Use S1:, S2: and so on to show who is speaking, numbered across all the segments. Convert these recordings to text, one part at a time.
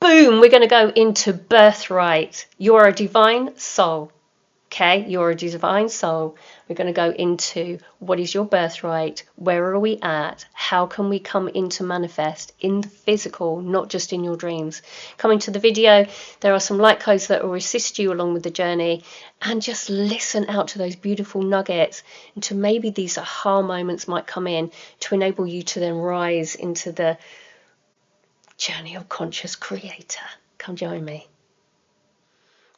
S1: boom, we're going to go into birthright. You're a divine soul. Okay, you're a divine soul. We're going to go into what is your birthright, where are we at, how can we come into manifest in the physical, not just in your dreams. Coming to the video, there are some light codes that will assist you along with the journey, and just listen out to those beautiful nuggets, and to maybe these aha moments might come in to enable you to then rise into the journey of conscious creator. Come join me.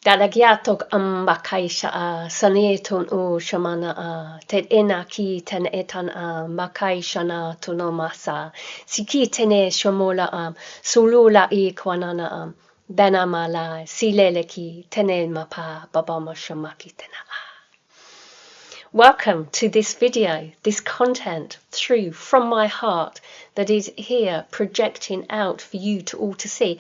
S1: Dalagiatok ambakaisha a saneton o shamana a ted enaki ten etan a makai shana tonomasa siki tene shamola am sulula e kwanana am benamala sileleki tene mapa babama shamaki tena a. Welcome to this video, this content through from my heart that is here projecting out for you to all to see.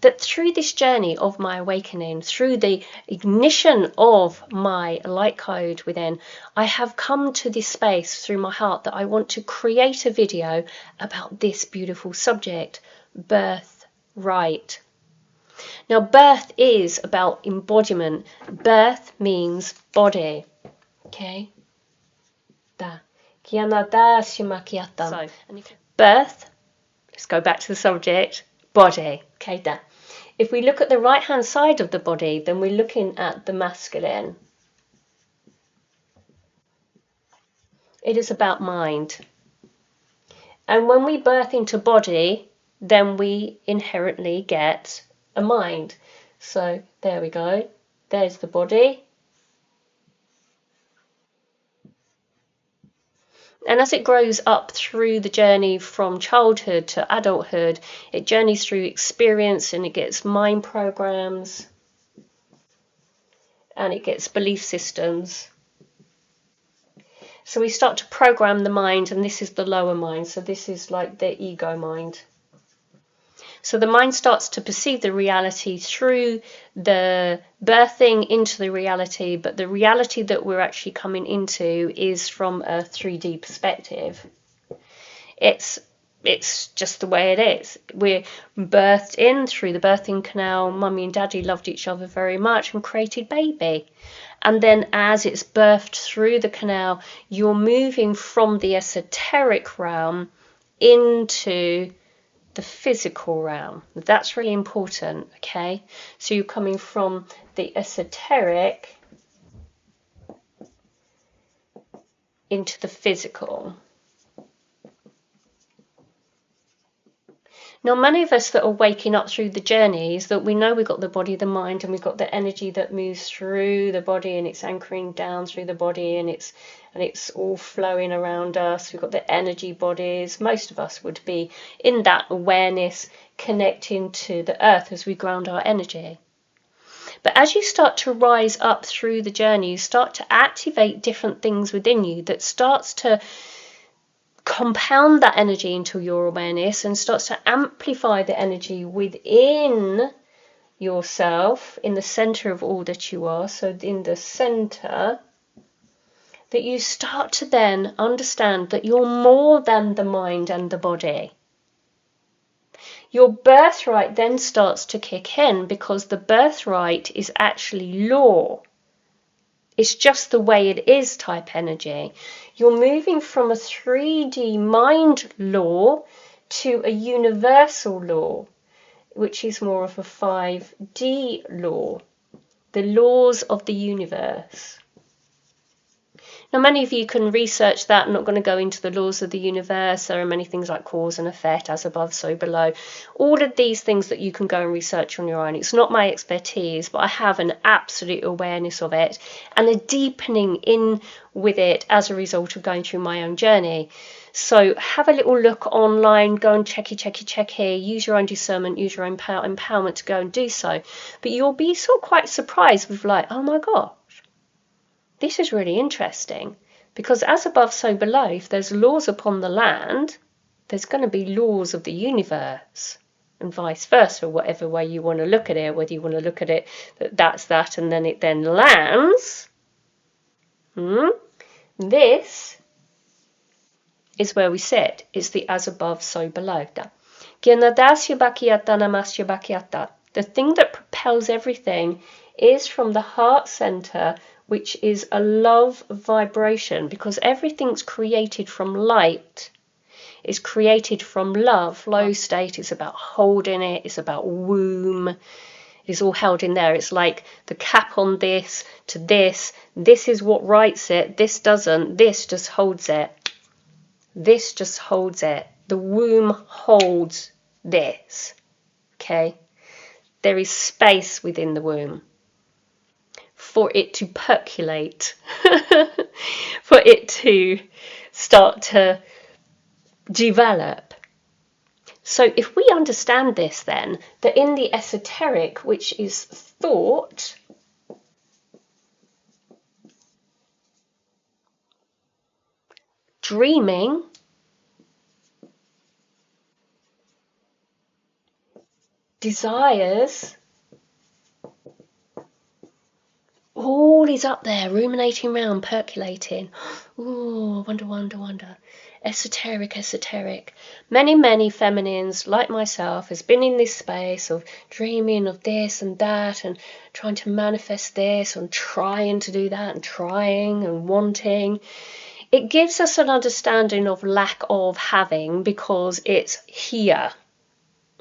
S1: That through this journey of my awakening, through the ignition of my light code within, I have come to this space through my heart that I want to create a video about this beautiful subject, birthright. Now, birth is about embodiment. Birth means body. Okay? So, birth, let's go back to the subject, body. Okay, da. If we look at the right hand side of the body, then we're looking at the masculine. It is about mind. And when we birth into body, then we inherently get a mind. So there we go. There's the body. And as it grows up through the journey from childhood to adulthood, it journeys through experience, and it gets mind programs, and it gets belief systems. So we start to program the mind, and this is the lower mind. So this is like the ego mind. So the mind starts to perceive the reality through the birthing into the reality, but the reality that we're actually coming into is from a 3D perspective. It's just the way it is. We're birthed in through the birthing canal. Mummy and Daddy loved each other very much and created baby. And then as it's birthed through the canal, you're moving from the esoteric realm into the physical realm. That's really important, okay? So you're coming from the esoteric into the physical. Now, many of us that are waking up through the journeys, that we know we've got the body, the mind, and we've got the energy that moves through the body, and it's anchoring down through the body, and it's all flowing around us. We've got the energy bodies. Most of us would be in that awareness, connecting to the earth as we ground our energy. But as you start to rise up through the journey, you start to activate different things within you that starts to compound that energy into your awareness, and starts to amplify the energy within yourself, in the center of all that you are. So in the center, that you start to then understand that you're more than the mind and the body. Your birthright then starts to kick in, because the birthright is actually law. It's just the way it is type energy. You're moving from a 3D mind law to a universal law, which is more of a 5D law, the laws of the universe. Now, many of you can research that. I'm not going to go into the laws of the universe. There are many things like cause and effect, as above, so below. All of these things that you can go and research on your own. It's not my expertise, but I have an absolute awareness of it and a deepening in with it as a result of going through my own journey. So have a little look online, go and check here, use your own discernment, use your own empowerment to go and do so. But you'll be sort of quite surprised with like, oh my God. This is really interesting, because as above, so below, if there's laws upon the land, there's going to be laws of the universe, and vice versa, whatever way you want to look at it, whether you want to look at it that's that and then it then lands. This is where we sit. It's the as above, so below. Gyanadasya Bhakyata Namasya Bhakyata. The thing that propels everything is from the heart center, which is a love vibration, because everything's created from light. It's created from love. Flow state is about holding it, it's about womb. It's all held in there. It's like the cap on this to this. This is what writes it. This doesn't. This just holds it. This just holds it. The womb holds this. Okay? There is space within the womb for it to percolate, for it to start to develop. So if we understand this then, that in the esoteric, which is thought, dreaming, desires, all is up there, ruminating around, percolating. Ooh, wonder. Esoteric. Many feminines, like myself, has been in this space of dreaming of this and that and trying to manifest this and trying to do that and trying and wanting. It gives us an understanding of lack of having because it's here.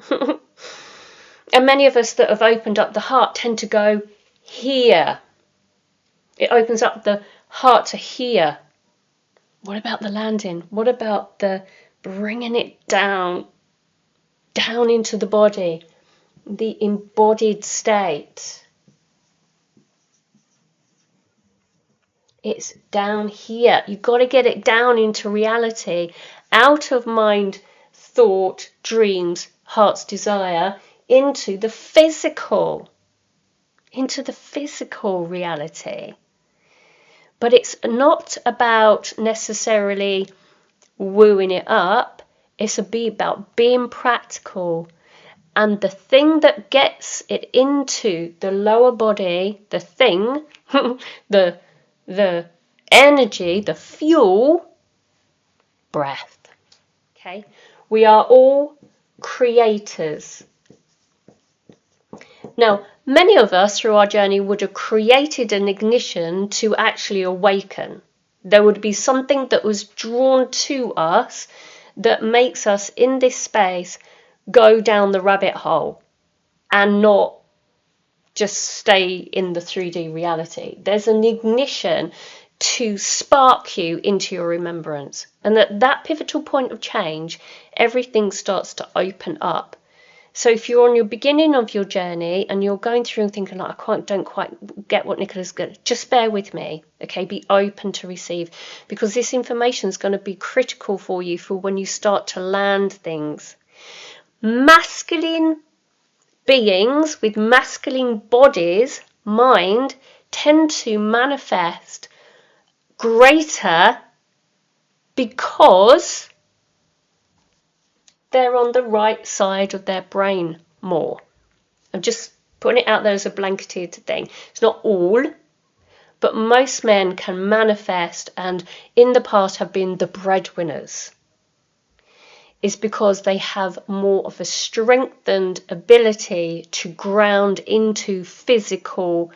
S1: And many of us that have opened up the heart tend to go here. It opens up the heart to here. What about the landing? What about the bringing it down into the body, the embodied state? It's down here. You've got to get it down into reality, out of mind, thought, dreams, heart's desire, into the physical reality. But it's not about necessarily wooing it up. It's about being practical. And the thing that gets it into the lower body, the thing, the energy, the fuel, breath. Okay? We are all creators. Now, many of us through our journey would have created an ignition to actually awaken. There would be something that was drawn to us that makes us in this space go down the rabbit hole and not just stay in the 3D reality. There's an ignition to spark you into your remembrance. And at that pivotal point of change, everything starts to open up. So if you're on your beginning of your journey and you're going through and thinking, like, don't quite get what Nicola's good, just bear with me, okay? Be open to receive, because this information is going to be critical for you for when you start to land things. Masculine beings with masculine bodies, mind, tend to manifest greater because they're on the right side of their brain more. I'm just putting it out there as a blanketed thing. It's not all, but most men can manifest and in the past have been the breadwinners. Is because they have more of a strengthened ability to ground into physical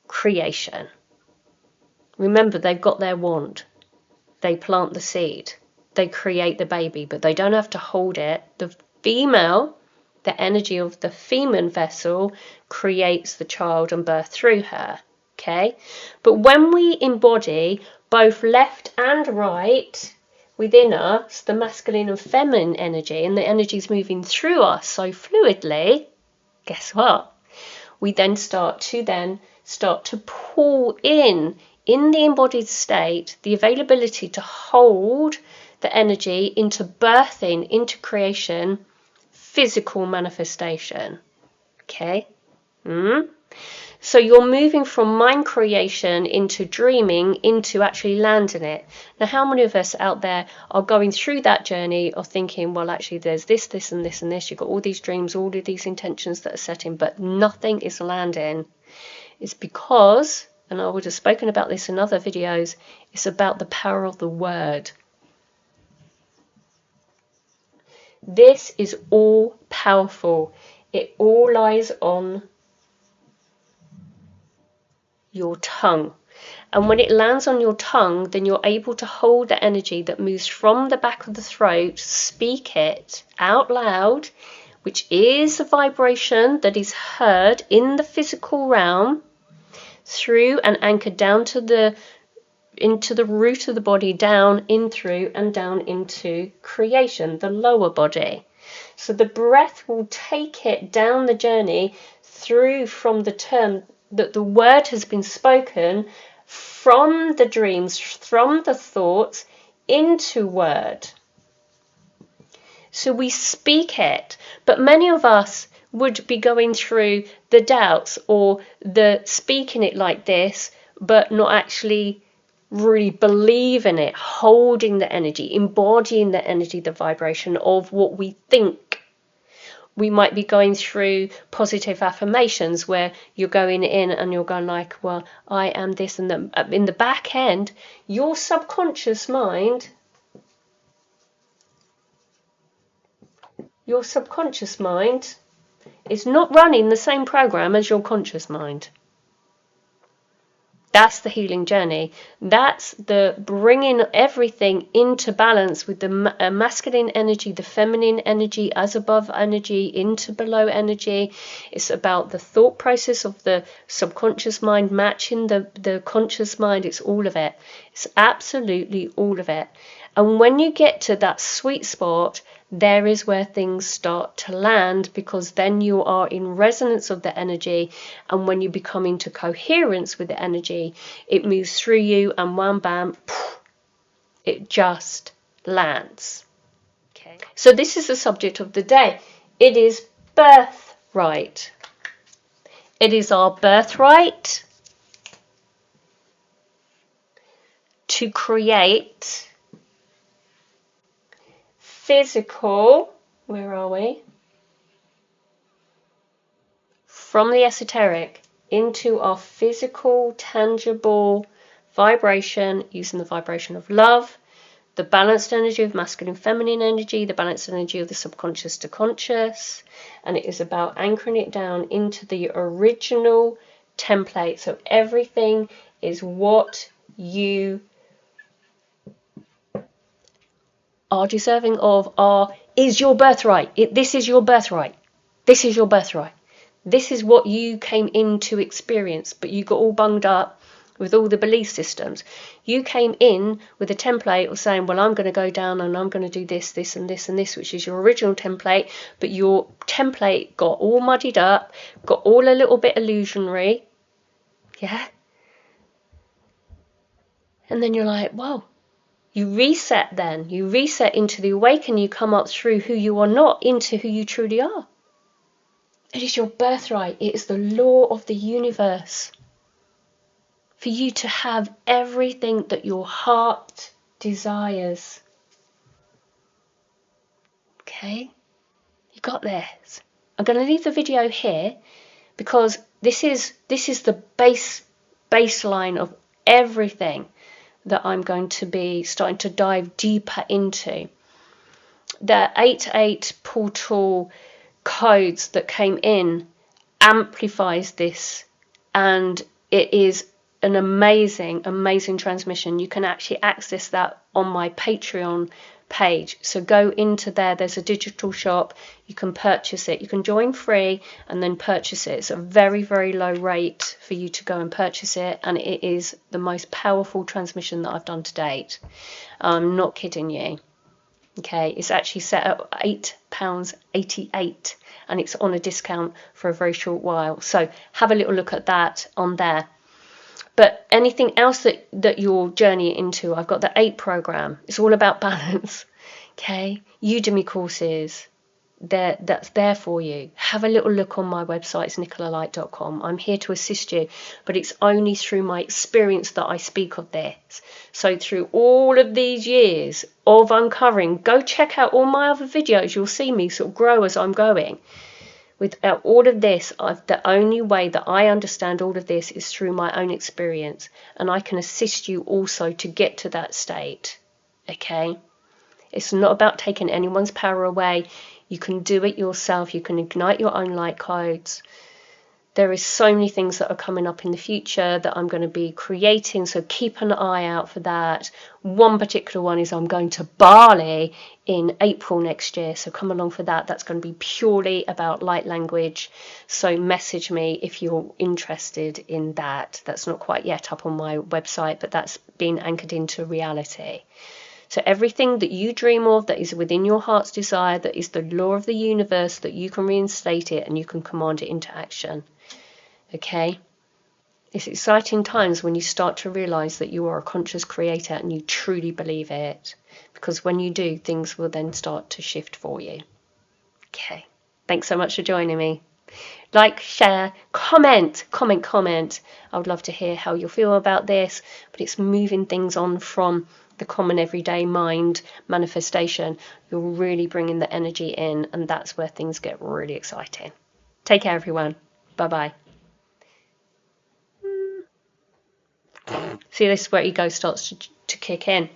S1: creation. Remember, they've got their wand. They plant the seed. They create the baby, but they don't have to hold it. The female, the energy of the female vessel, creates the child and birth through her. Okay? But when we embody both left and right within us, the masculine and feminine energy, and the energy's moving through us so fluidly, guess what? We then start to pull in the embodied state, the availability to hold the energy into birthing, into creation, physical manifestation. Okay? So you're moving from mind creation into dreaming, into actually landing it. Now, how many of us out there are going through that journey of thinking, well, actually, there's this, and this, and this. You've got all these dreams, all of these intentions that are setting, but nothing is landing. It's because, and I would have spoken about this in other videos, it's about the power of the word. This is all powerful. It all lies on your tongue. And when it lands on your tongue, then you're able to hold the energy that moves from the back of the throat, speak it out loud, which is a vibration that is heard in the physical realm, through and anchored down to into the root of the body, down in through and down into creation, the lower body. So the breath will take it down the journey through from the term that the word has been spoken, from the dreams, from the thoughts, into word. So we speak it, but many of us would be going through the doubts or the speaking it like this, but not actually really believe in it, holding the energy, embodying the energy, the vibration of what we think. We might be going through positive affirmations where you're going in and you're going like, well, I am this and that. In the back end, your subconscious mind is not running the same program as your conscious mind. That's the healing journey. That's the bringing everything into balance with the masculine energy, the feminine energy, as above energy, into below energy. It's about the thought process of the subconscious mind matching the conscious mind. It's all of it. It's absolutely all of it. And when you get to that sweet spot, there is where things start to land, because then you are in resonance of the energy, and when you become into coherence with the energy, it moves through you and wham bam, it just lands. Okay. So this is the subject of the day. It is birthright. It is our birthright to create physical, where are we? From the esoteric into our physical, tangible vibration, using the vibration of love, the balanced energy of masculine, feminine energy, the balanced energy of the subconscious to conscious, and it is about anchoring it down into the original template. So everything is what you are deserving of, is your birthright. This is your birthright. This is your birthright. This is what you came in to experience, but you got all bunged up with all the belief systems. You came in with a template of saying, well, I'm going to go down and I'm going to do this, this and this and this, which is your original template, but your template got all muddied up, got all a little bit illusionary. Yeah. And then you're like, whoa. You reset then. You reset into the awakening. You come up through who you are not into who you truly are. It is your birthright. It is the law of the universe for you to have everything that your heart desires. Okay? You got this. I'm going to leave the video here because this is the baseline of everything that I'm going to be starting to dive deeper into. The 8/8 portal codes that came in amplifies this, and it is an amazing transmission. You can actually access that on my Patreon page. So go into there. There's a digital shop. You can purchase it. You can join free and then purchase it. It's a very low rate for you to go and purchase it, and it is the most powerful transmission that I've done to date. I'm not kidding you. Okay, it's actually set at £8.88 and it's on a discount for a very short while. So have a little look at that on there. But anything else that you're journeying into, I've got the 8 program. It's all about balance. Okay, Udemy courses, that's there for you. Have a little look on my website, it's nicolalight.com. I'm here to assist you, but it's only through my experience that I speak of this. So through all of these years of uncovering, go check out all my other videos. You'll see me sort of grow as I'm going. Without all of this, the only way that I understand all of this is through my own experience, and I can assist you also to get to that state. Okay? It's not about taking anyone's power away. You can do it yourself. You can ignite your own light codes. There is so many things that are coming up in the future that I'm going to be creating, so keep an eye out for that. One particular one is I'm going to Bali in April next year, so come along for that. That's going to be purely about light language, so message me if you're interested in that. That's not quite yet up on my website, but that's been anchored into reality. So everything that you dream of that is within your heart's desire, that is the law of the universe, that you can reinstate it and you can command it into action. Okay? It's exciting times when you start to realize that you are a conscious creator and you truly believe it. Because when you do, things will then start to shift for you. Okay. Thanks so much for joining me. Like, share, comment. I would love to hear how you feel about this, but it's moving things on from the common everyday mind manifestation. You're really bringing the energy in, and that's where things get really exciting. Take care, everyone. Bye-bye. See, this is where ego starts to kick in.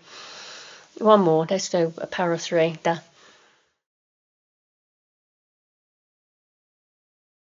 S1: One more. Let's do a power of 3.